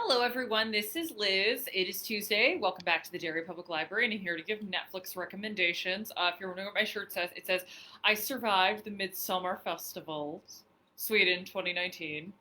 Hello, everyone. This is Liz. It is Tuesday. Welcome back to the Derry Public Library, and I'm here to give Netflix recommendations. If you're wondering what my shirt says, it says, I survived the Midsummer Festival, Sweden 2019.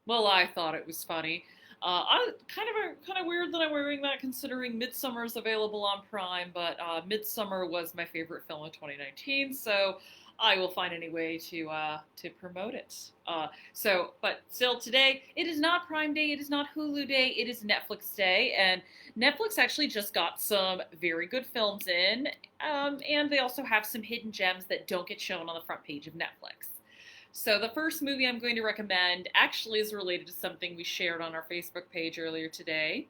Well, I thought it was funny. Kind of weird that I'm wearing that considering Midsummer is available on Prime, but Midsummer was my favorite film of 2019, so I will find any way to promote it. But still, today it is not Prime Day, it is not Hulu Day, it is Netflix Day, and Netflix actually just got some very good films in, and they also have some hidden gems that don't get shown on the front page of Netflix. So the first movie I'm going to recommend actually is related to something we shared on our Facebook page earlier today.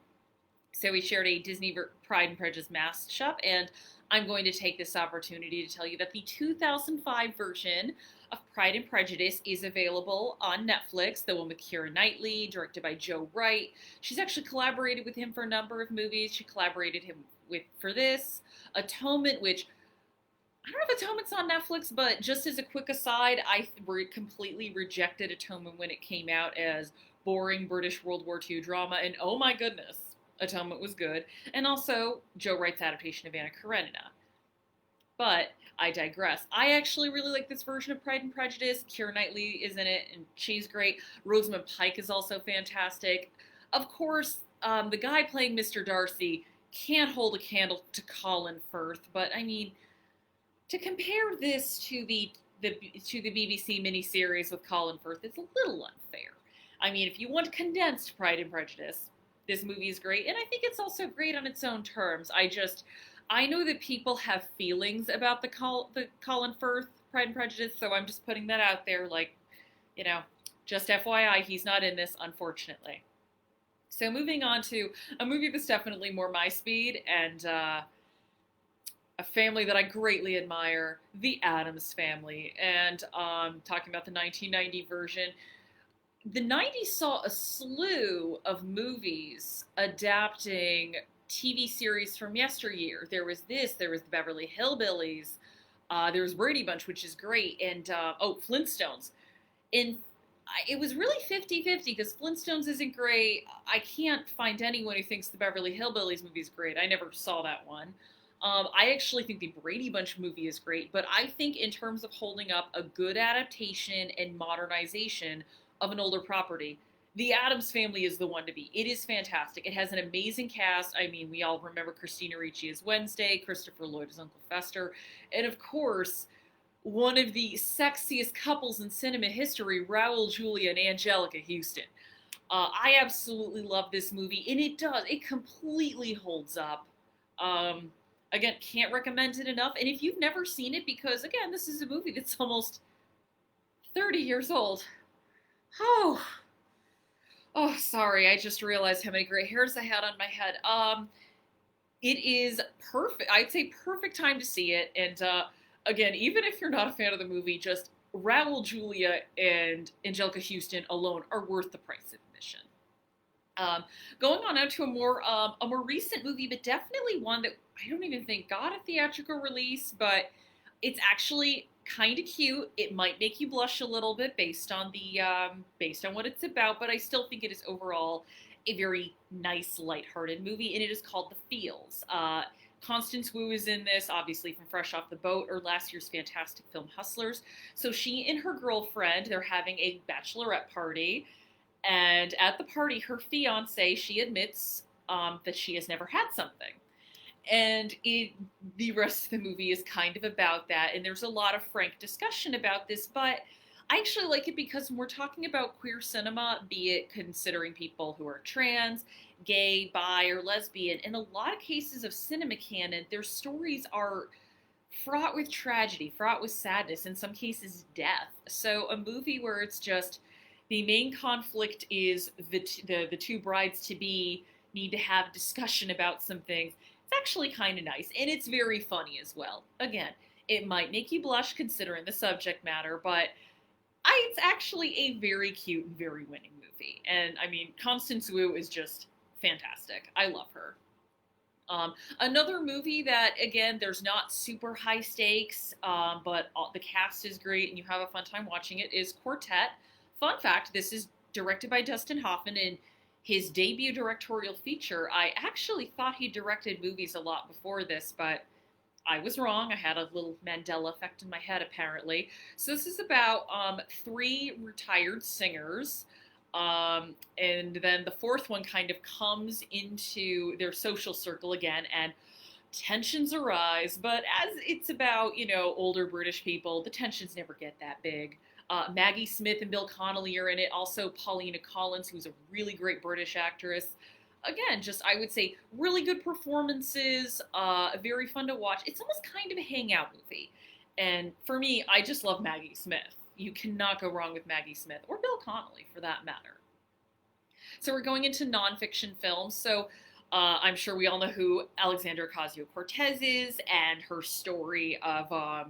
So we shared a Disney Pride and Prejudice mashup, and I'm going to take this opportunity to tell you that the 2005 version of Pride and Prejudice is available on Netflix, the one with Keira Knightley, directed by Joe Wright. She's actually collaborated with him for a number of movies. She collaborated with for this, Atonement, which I don't know if Atonement's on Netflix, but just as a quick aside, I completely rejected Atonement when it came out as boring British World War II drama, and oh my goodness, Atonement was good. And also Joe Wright's adaptation of Anna Karenina. But I digress. I actually really like this version of Pride and Prejudice. Keira Knightley is in it, and she's great. Rosamund Pike is also fantastic. Of course, the guy playing Mr. Darcy can't hold a candle to Colin Firth, but I mean, to compare this to the BBC miniseries with Colin Firth is a little unfair. I mean, if you want condensed Pride and Prejudice, this movie is great, and I think it's also great on its own terms. I know that people have feelings about the Colin Firth Pride and Prejudice, so I'm just putting that out there, like, just FYI, he's not in this, unfortunately. So moving on to a movie that's definitely more my speed, and a family that I greatly admire, the Addams Family. And talking about the 1990 version, the 90s saw a slew of movies adapting TV series from yesteryear. There was the Beverly Hillbillies, there was Brady Bunch, which is great, and Flintstones. And it was really 50-50 because Flintstones isn't great. I can't find anyone who thinks the Beverly Hillbillies movie is great. I never saw that one. I actually think the Brady Bunch movie is great, but I think in terms of holding up a good adaptation and modernization of an older property, the Addams Family is the one to be. It is fantastic. It has an amazing cast. I mean, we all remember Christina Ricci as Wednesday, Christopher Lloyd as Uncle Fester, and of course, one of the sexiest couples in cinema history, Raul Julia and Angelica Houston. I absolutely love this movie, and it completely holds up. Again, can't recommend it enough. And if you've never seen it, because again, this is a movie that's almost 30 years old. Oh, sorry. I just realized how many gray hairs I had on my head. It is perfect. I'd say perfect time to see it. And again, even if you're not a fan of the movie, just Raul Julia and Angelica Houston alone are worth the price of admission. Going on now to a more recent movie, but definitely one that I don't even think got a theatrical release, but it's actually kind of cute. It might make you blush a little bit based on what it's about, but I still think it is overall a very nice, lighthearted movie, and it is called The Feels. Constance Wu is in this, obviously from Fresh Off the Boat or last year's fantastic film Hustlers. So she and her girlfriend, they're having a bachelorette party. And at the party, her fiance, she admits that she has never had something. And the rest of the movie is kind of about that. And there's a lot of frank discussion about this. But I actually like it because when we're talking about queer cinema, be it considering people who are trans, gay, bi, or lesbian, in a lot of cases of cinema canon, their stories are fraught with tragedy, fraught with sadness, in some cases death. So a movie where it's just the main conflict is the two brides to be need to have discussion about some things. It's actually kind of nice, and it's very funny as well. Again, it might make you blush considering the subject matter, but it's actually a very cute and very winning movie. And I mean, Constance Wu is just fantastic. I love her. Another movie that, again, there's not super high stakes, but the cast is great and you have a fun time watching it, is Quartet. Fun fact, this is directed by Dustin Hoffman, and his debut directorial feature. I actually thought he directed movies a lot before this, but I was wrong. I had a little Mandela effect in my head, apparently. So this is about three retired singers. And then the fourth one kind of comes into their social circle again, and tensions arise. But as it's about, older British people, the tensions never get that big. Maggie Smith and Bill Connolly are in it. Also, Paulina Collins, who's a really great British actress. Again, just I would say really good performances, very fun to watch. It's almost kind of a hangout movie. And for me, I just love Maggie Smith. You cannot go wrong with Maggie Smith, or Bill Connolly for that matter. So we're going into nonfiction films. So I'm sure we all know who Alexandra Ocasio-Cortez is and her story of,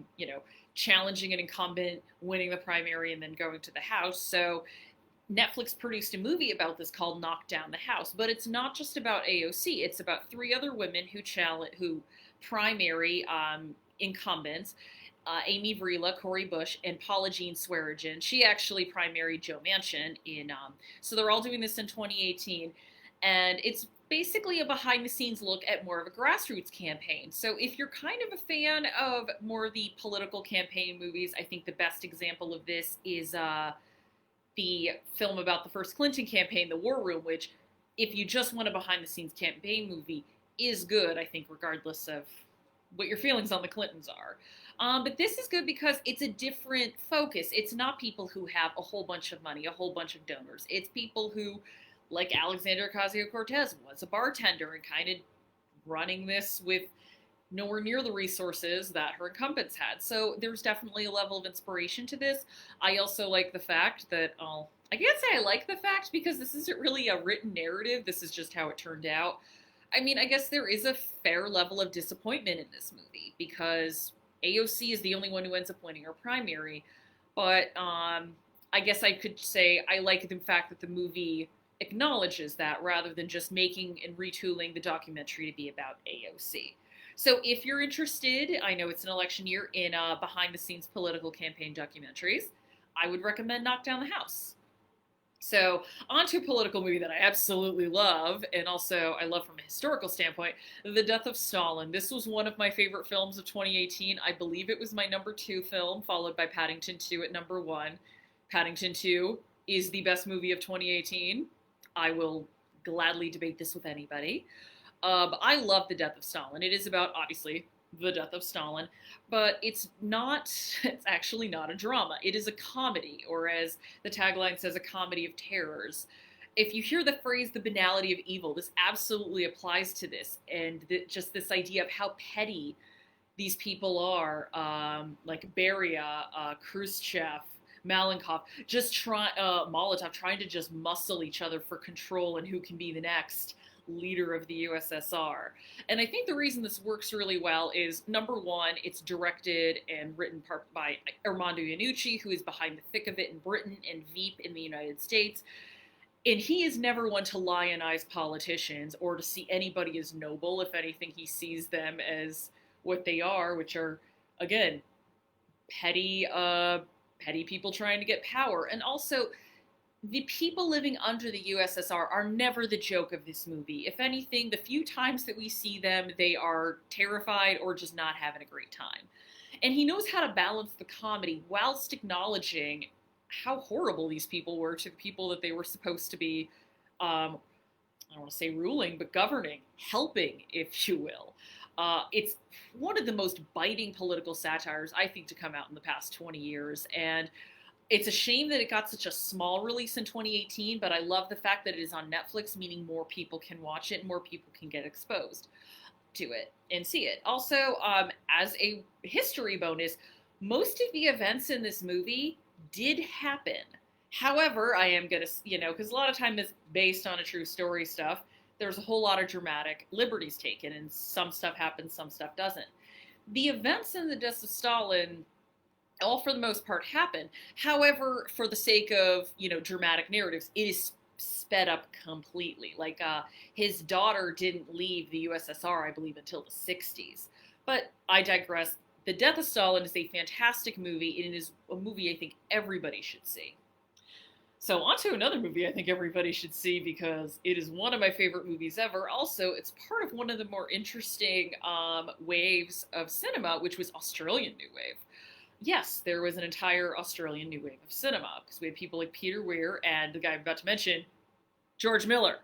challenging an incumbent, winning the primary, and then going to the House. So Netflix produced a movie about this called Knock Down the House, but it's not just about AOC. It's about three other women who primary incumbents. Amy Vrila, Cori Bush, and Paula Jean Swearengin. She actually primaried Joe Manchin so they're all doing this in 2018, and it's basically a behind-the-scenes look at more of a grassroots campaign. So if you're kind of a fan of more of the political campaign movies, I think the best example of this is the film about the first Clinton campaign, The War Room, which, if you just want a behind-the-scenes campaign movie, is good, I think, regardless of what your feelings on the Clintons are. But this is good because it's a different focus. It's not people who have a whole bunch of money, a whole bunch of donors. It's people who, like Alexandra Ocasio-Cortez, was a bartender and kind of running this with nowhere near the resources that her incumbents had. So there's definitely a level of inspiration to this. I also like the fact that, I can't say I like the fact because this isn't really a written narrative. This is just how it turned out. I mean, I guess there is a fair level of disappointment in this movie because AOC is the only one who ends up winning her primary. But I guess I could say I like the fact that the movie acknowledges that rather than just making and retooling the documentary to be about AOC. So if you're interested, I know it's an election year, in behind-the-scenes political campaign documentaries, I would recommend Knock Down the House. So on to a political movie that I absolutely love, and also I love from a historical standpoint, The Death of Stalin. This was one of my favorite films of 2018. I believe it was my number 2 film, followed by Paddington 2 at number 1. Paddington 2 is the best movie of 2018. I will gladly debate this with anybody. I love The Death of Stalin. It is about, obviously, the death of Stalin, but it's actually not a drama. It is a comedy, or as the tagline says, a comedy of terrors. If you hear the phrase, the banality of evil, this absolutely applies to this, and just this idea of how petty these people are, like Beria, Khrushchev, Malenkov, Molotov, trying to just muscle each other for control and who can be the next leader of the USSR. And I think the reason this works really well is, number one, it's directed and written by Armando Iannucci, who is behind the thick of it in Britain and Veep in the United States. And he is never one to lionize politicians or to see anybody as noble. If anything, he sees them as what they are, which are, again, petty people trying to get power. And also, the people living under the USSR are never the joke of this movie. If anything, the few times that we see them, they are terrified or just not having a great time. And he knows how to balance the comedy whilst acknowledging how horrible these people were to the people that they were supposed to be, I don't want to say ruling, but governing, helping, if you will. It's one of the most biting political satires, I think, to come out in the past 20 years. And it's a shame that it got such a small release in 2018, but I love the fact that it is on Netflix, meaning more people can watch it and more people can get exposed to it and see it. Also, as a history bonus, most of the events in this movie did happen. However, I am going to, because a lot of time is based on a true story stuff, there's a whole lot of dramatic liberties taken, and some stuff happens, some stuff doesn't. The events in The Death of Stalin all for the most part happen. However, for the sake of, dramatic narratives, it is sped up completely. Like, his daughter didn't leave the USSR, I believe, until the 60s. But I digress. The Death of Stalin is a fantastic movie, and it is a movie I think everybody should see. So, on to another movie I think everybody should see because it is one of my favorite movies ever. Also, it's part of one of the more interesting waves of cinema, which was Australian New Wave. Yes, there was an entire Australian New Wave of cinema because we had people like Peter Weir and the guy I'm about to mention, George Miller.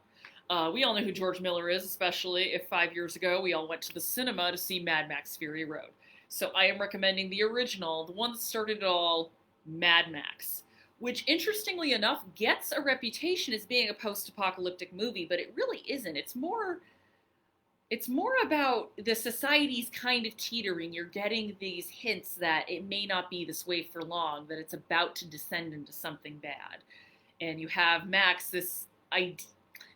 We all know who George Miller is, especially if 5 years ago we all went to the cinema to see Mad Max Fury Road. So I am recommending the original, the one that started it all, Mad Max, which interestingly enough gets a reputation as being a post-apocalyptic movie, but it really isn't. It's more about the society's kind of teetering. You're getting these hints that it may not be this way for long, that it's about to descend into something bad. And you have Max, this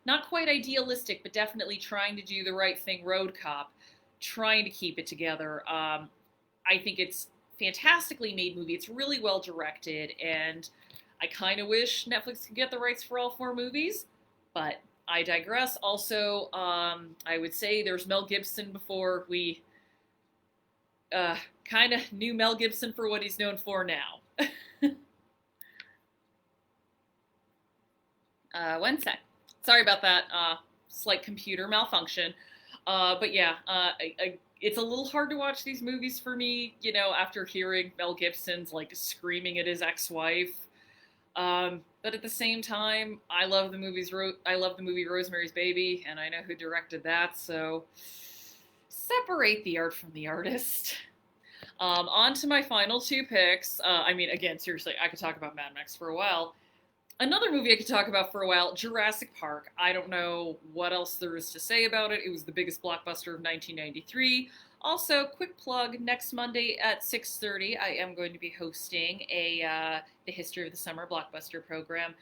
not quite idealistic, but definitely trying to do the right thing road cop, trying to keep it together. I think it's fantastically made movie. It's really well directed, and I kind of wish Netflix could get the rights for all four movies, but I digress. Also, I would say there's Mel Gibson before we kind of knew Mel Gibson for what he's known for now. One sec. Sorry about that slight computer malfunction. But yeah, it's a little hard to watch these movies for me, after hearing Mel Gibson's like screaming at his ex-wife. But at the same time, I love the movie Rosemary's Baby, and I know who directed that, so separate the art from the artist. On to my final two picks. Again, seriously, I could talk about Mad Max for a while. Another movie I could talk about for a while, Jurassic Park. I don't know what else there is to say about it. It was the biggest blockbuster of 1993. Also, quick plug, next Monday at 6:30, I am going to be hosting the History of the Summer blockbuster program.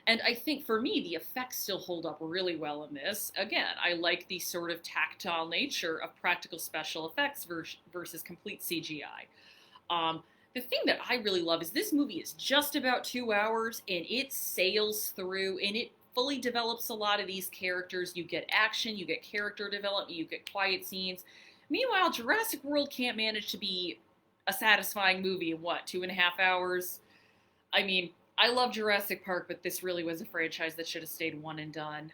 And I think for me, the effects still hold up really well in this. Again, I like the sort of tactile nature of practical special effects versus complete CGI. The thing that I really love is this movie is just about 2 hours, and it sails through, and it fully develops a lot of these characters. You get action, you get character development, you get quiet scenes. Meanwhile, Jurassic World can't manage to be a satisfying movie in 2.5 hours? I love Jurassic Park, but this really was a franchise that should have stayed one and done.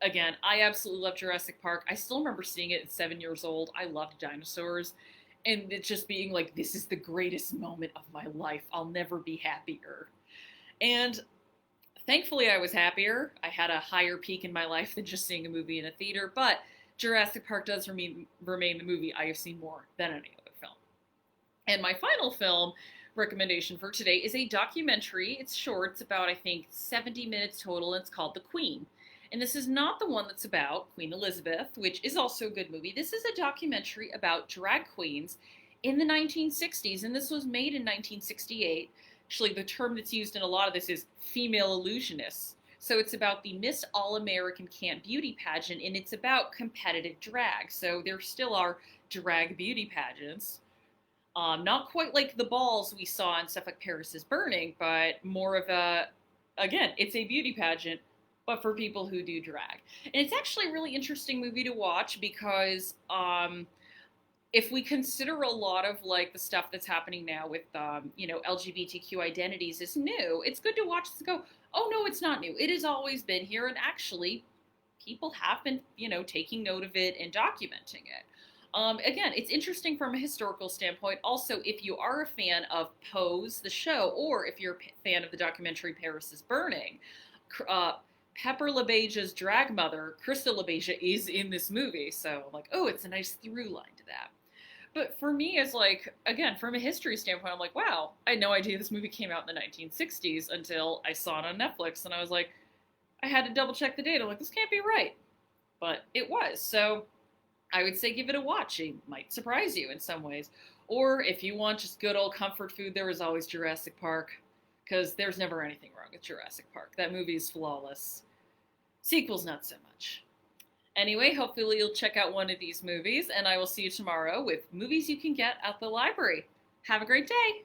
Again, I absolutely love Jurassic Park. I still remember seeing it at 7 years old. I loved dinosaurs. And it just being like, this is the greatest moment of my life. I'll never be happier. And thankfully I was happier. I had a higher peak in my life than just seeing a movie in a theater, but Jurassic Park does remain the movie I have seen more than any other film. And my final film recommendation for today is a documentary. It's short. It's about, I think, 70 minutes total, and it's called The Queen. And this is not the one that's about Queen Elizabeth, which is also a good movie. This is a documentary about drag queens in the 1960s, and this was made in 1968. Actually, the term that's used in a lot of this is female illusionists. So it's about the Miss All-American Camp Beauty pageant, and it's about competitive drag. So there still are drag beauty pageants. Not quite like the balls we saw in stuff like Paris is Burning, but more of it's a beauty pageant, but for people who do drag. And it's actually a really interesting movie to watch because if we consider a lot of like the stuff that's happening now with LGBTQ identities is new, it's good to watch this and go, oh no, it's not new. It has always been here, and actually people have been, taking note of it and documenting it. Again, it's interesting from a historical standpoint. Also, if you are a fan of Pose, the show, or if you're a fan of the documentary Paris is Burning, Pepper LaBeijah's drag mother, Krista LaBeijah, is in this movie. So I'm like, oh, it's a nice through line to that. But for me, as again, from a history standpoint, I'm like, wow, I had no idea this movie came out in the 1960s until I saw it on Netflix. And I was like, I had to double check the date. I'm like, this can't be right. But it was. So I would say give it a watch. It might surprise you in some ways. Or if you want just good old comfort food, there is always Jurassic Park. Because there's never anything wrong with Jurassic Park. That movie is flawless. Sequels, not so much. Anyway, hopefully you'll check out one of these movies, and I will see you tomorrow with movies you can get at the library. Have a great day!